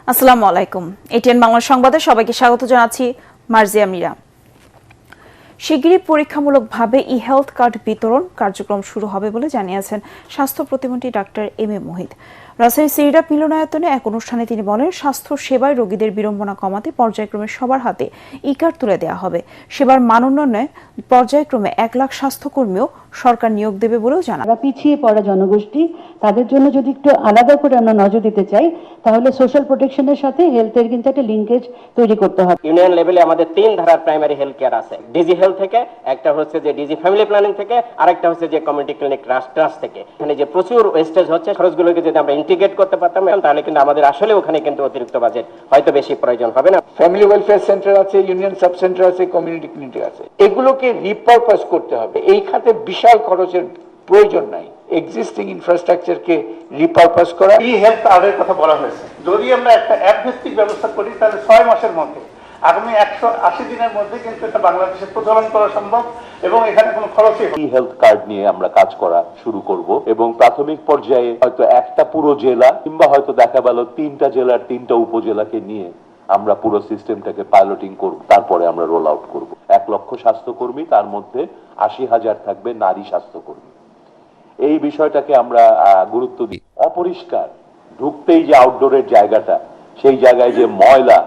আসসালামু আলাইকুম। এটিএন বাংলা সংবাদে সবাইকে স্বাগত জানাচ্ছি মার্জিয়া মিরা। শিগগিরই পরীক্ষামূলকভাবে ই-হেলথ কার্ড বিতরণ কার্যক্রম শুরু হবে বলে জানিয়েছেন স্বাস্থ্য প্রতিমন্ত্রী ডাক্তার এম এ মোহিত। রাজধানীর সিরিডাপ মিলনায়তনে এক অনুষ্ঠানে তিনি বলেন, স্বাস্থ্য সেবায় রোগীদের বিড়ম্বনা কমাতে পর্যায়ক্রমে সবার হাতে ই-কার্ড তুলে দেওয়া হবে। সেবার মান উন্নয়নে পর্যায়ক্রমে 1 লাখ স্বাস্থ্যকর্মীও সরকার নিয়োগ দেবে বলেও জানান। পিছিয়ে পড়া জনগোষ্ঠী, তাদের জন্য যদি একটু আলাদা করে আমরা নজর দিতে চাই, তাহলে সোশ্যাল প্রোটেকশনের সাথে হেলথের কিন্তু একটা লিঙ্কেজ তৈরি করতে হবে। ইউনিয়ন লেভেলে আমাদের 3 ধারার প্রাইমারি হেলথ কেয়ার আছে। ডিজি হেলথ থেকে, একটা হচ্ছে যে ডিজি ফ্যামিলি প্ল্যানিং থেকে, আরেকটা হচ্ছে যে কমিউনিটি ক্লিনিক ট্রাস্ট থেকে। এখানে যে প্রচুর ওয়েস্টেজ হচ্ছে, খরচগুলোকে যদি আমরা ইন্টিগ্রেট করতে পারতাম তাহলে কিন্তু আমাদের আসলে ওখানে কিন্তু অতিরিক্ত বাজেট হয়তো বেশি প্রয়োজন হবে না। ফ্যামিলি ওয়েলফেয়ার সেন্টার আছে, ইউনিয়ন সাব সেন্টার আছে, কমিউনিটি ক্লিনিক আছে, এগুলোকে রিপারপাস করতে হবে। এই খাতে বিশাল খরচের প্রয়োজন নাই। এক্সিস্টিং ইনফ্রাস্ট্রাকচারকে রিপারপাস করা। ই হেলথ কার্ডের কথা বলা হয়েছে, যদি আমরা একটা অ্যাপ ভিত্তিক ব্যবস্থা করি তাহলে 6 মাসের মধ্যে, আগামী 180 দিনের মধ্যে কিন্তু এটা বাংলাদেশে প্রচলন করা সম্ভব এবং এখানে কোনো খরচই হবে না। ই হেলথ কার্ড নিয়ে আমরা কাজ করা শুরু করব এবং প্রাথমিক পর্যায়ে হয়তো একটা পুরো জেলা কিংবা হয়তো দেখা গেল 3টা জেলার 3টা উপজেলাকে নিয়ে আমরা পুরো সিস্টেমটাকে পাইলটিং করব। তারপরে আমরা রোল আউট করব। 1 লক্ষ স্বাস্থ্যকর্মী, তার মধ্যে 80,000 থাকবে নারী স্বাস্থ্যকর্মী। এই বিষয়টাকে আমরা গুরুত্ব দিই। অপরিষ্কার, ঢুকতেই যে আউটডোরের জায়গাটা, সেই জায়গায় যে ময়লা,